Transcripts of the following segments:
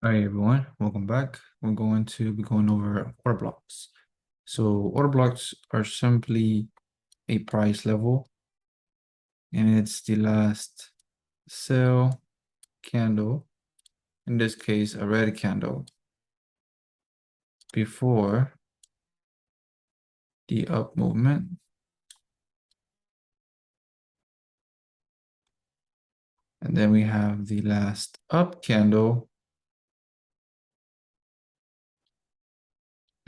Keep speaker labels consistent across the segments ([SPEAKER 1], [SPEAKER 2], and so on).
[SPEAKER 1] All right, everyone, welcome back. We're going to be going over order blocks. So order blocks are simply a price level, and it's the last sell candle, in this case, a red candle, before the up movement. And then we have the last up candle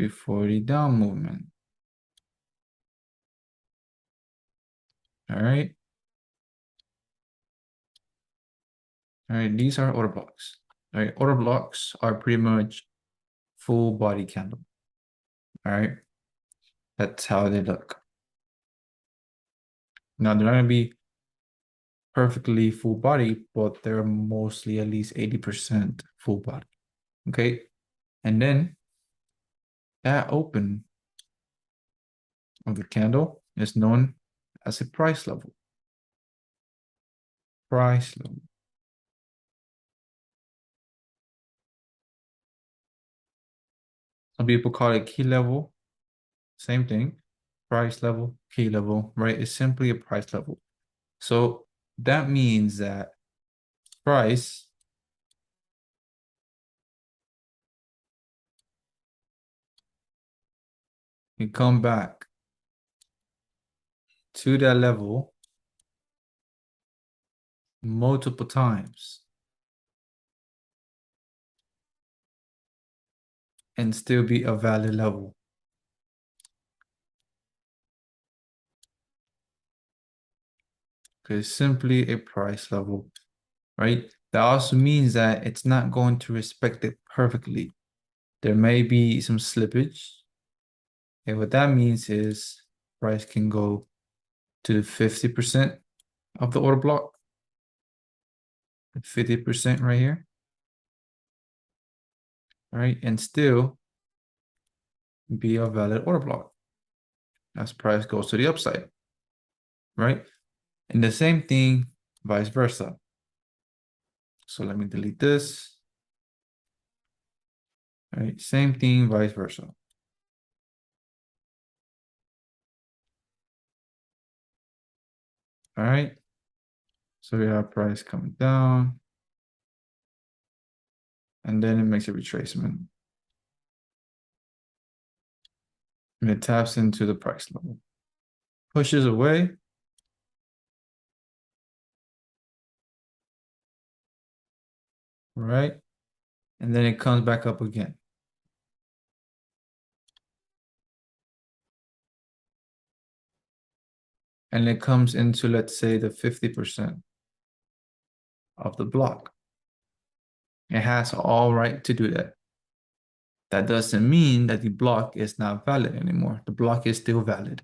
[SPEAKER 1] before the down movement. All right. All right, these are order blocks. All right, order blocks are pretty much full body candle. All right, that's how they look. Now they're not gonna be perfectly full body, but they're mostly at least 80% full body. Okay. And then that open of the candle is known as a price level. Price level. Some people call it key level. Same thing. Price level, key level, right? It's simply a price level. So that means that price can come back to that level multiple times and still be a valid level. Because it's simply a price level, right? That also means that it's not going to respect it perfectly. There may be some slippage. And what that means is price can go to 50% of the order block, 50% right here, right? And still be a valid order block as price goes to the upside, right? And the same thing, vice versa. So let me delete this. All right, same thing, vice versa. All right. So we have price coming down, and then it makes a retracement. And it taps into the price level. Pushes away. Right? And then it comes back up again. And it comes into, let's say, the 50% of the block. It has all right to do that. That doesn't mean that the block is not valid anymore. The block is still valid.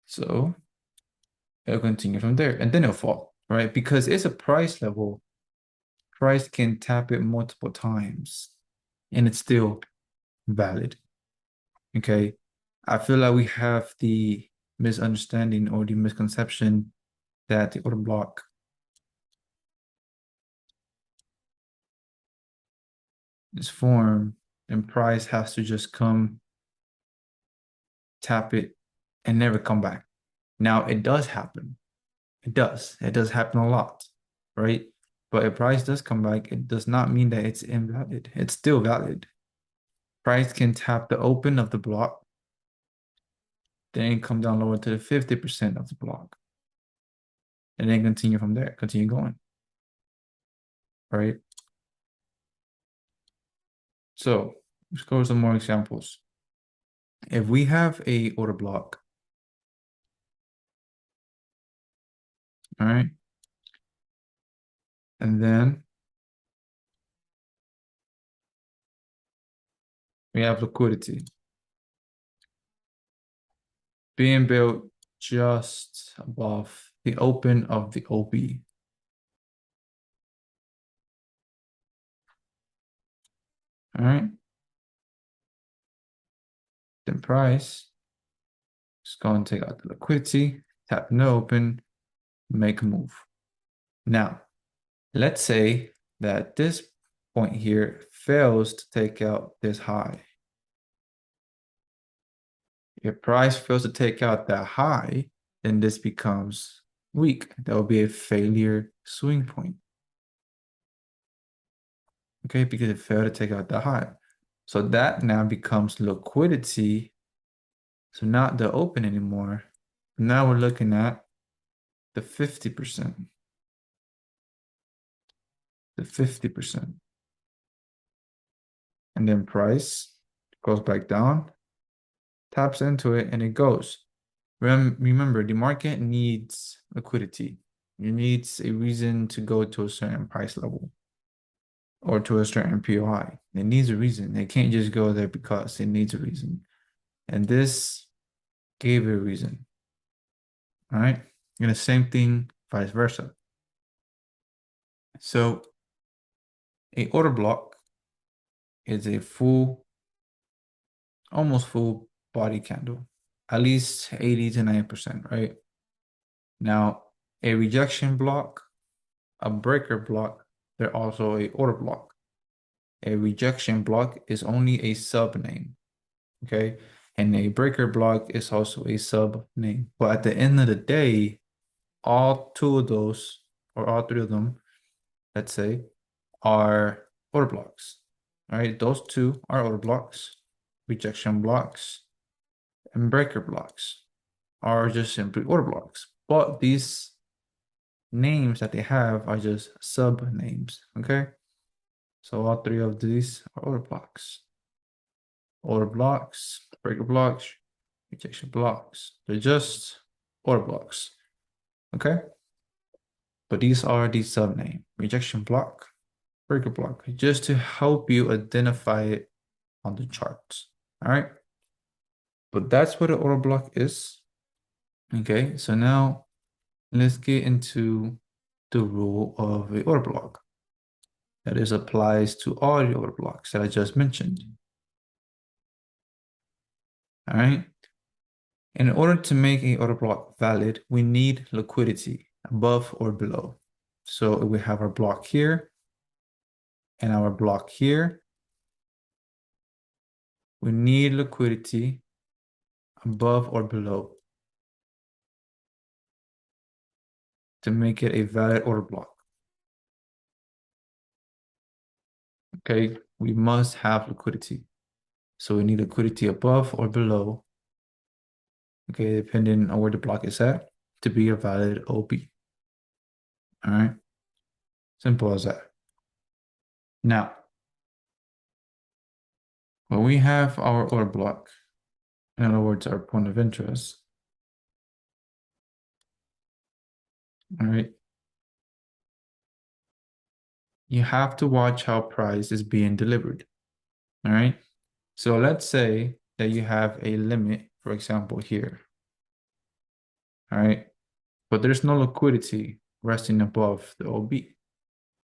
[SPEAKER 1] So it'll continue from there and then it'll fall, right? Because it's a price level, price can tap it multiple times and it's still valid. Okay. I feel like we have the misunderstanding or the misconception that the order block is formed and price has to just come, tap it, and never come back. Now, it does happen. It does. It does happen a lot, right? But if price does come back, it does not mean that it's invalid. It's still valid. Price can tap the open of the block, then come down lower to the 50% of the block, and then continue from there, continue going, right? So let's go over some more examples. If we have a order block, all right, and then we have liquidity being built just above the open of the OB. All right. Then price is going to take out the liquidity, tap no open, make a move. Now, let's say that this point here fails to take out this high. If price fails to take out that high, then this becomes weak. That will be a failure swing point. Okay, because it failed to take out the high. So that now becomes liquidity. So not the open anymore. Now we're looking at the 50%. The 50%. And then price goes back down, taps into it, and it goes. Remember, the market needs liquidity. It needs a reason to go to a certain price level or to a certain POI. It needs a reason. It can't just go there because it needs a reason. And this gave it a reason. All right. And the same thing, vice versa. So a order block is a full, almost full body candle, at least 80 to 90%, right? Now, a rejection block, a breaker block, they're also a order block. A rejection block is only a sub name, okay? And a breaker block is also a sub name. But at the end of the day, all two of those, or all three of them, let's say, are order blocks. All right, those two are order blocks. Rejection blocks and breaker blocks are just simply order blocks. But these names that they have are just sub names, okay? So all three of these are order blocks. Order blocks, breaker blocks, rejection blocks. They're just order blocks, okay? But these are the sub name, rejection block, breaker block, just to help you identify it on the charts, all right? But that's what an order block is. Okay, so now let's get into the rule of a order block. That is applies to all the order blocks that I just mentioned. All right. In order to make a order block valid, we need liquidity above or below. So we have our block here and our block here. We need liquidity above or below to make it a valid order block. Okay, we must have liquidity. So we need liquidity above or below, okay, depending on where the block is at, to be a valid OP. All right, simple as that. Now, when we have our order block, in other words, our point of interest, all right, you have to watch how price is being delivered. All right, so let's say that you have a limit, for example, here. All right, but there's no liquidity resting above the OB.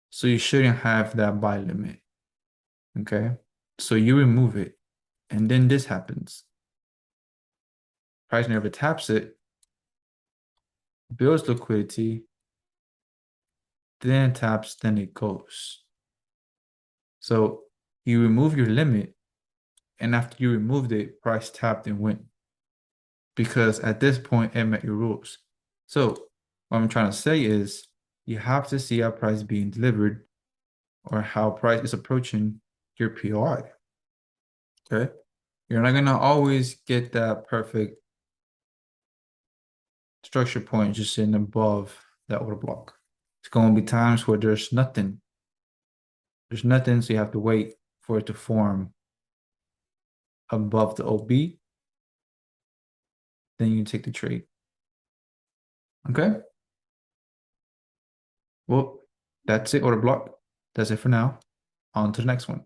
[SPEAKER 1] So you shouldn't have that buy limit. Okay, so you remove it, and then this happens. Price never taps it, builds liquidity, then taps, then it goes. So you remove your limit, and after you removed it, price tapped and went. Because at this point, it met your rules. So what I'm trying to say is you have to see how price is being delivered or how price is approaching your POI. Okay? You're not gonna always get that perfect structure point just sitting above that order block. It's gonna be times where there's nothing. There's nothing, so you have to wait for it to form above the OB. Then you take the trade. Okay? Well, that's it, order block. That's it for now. On to the next one.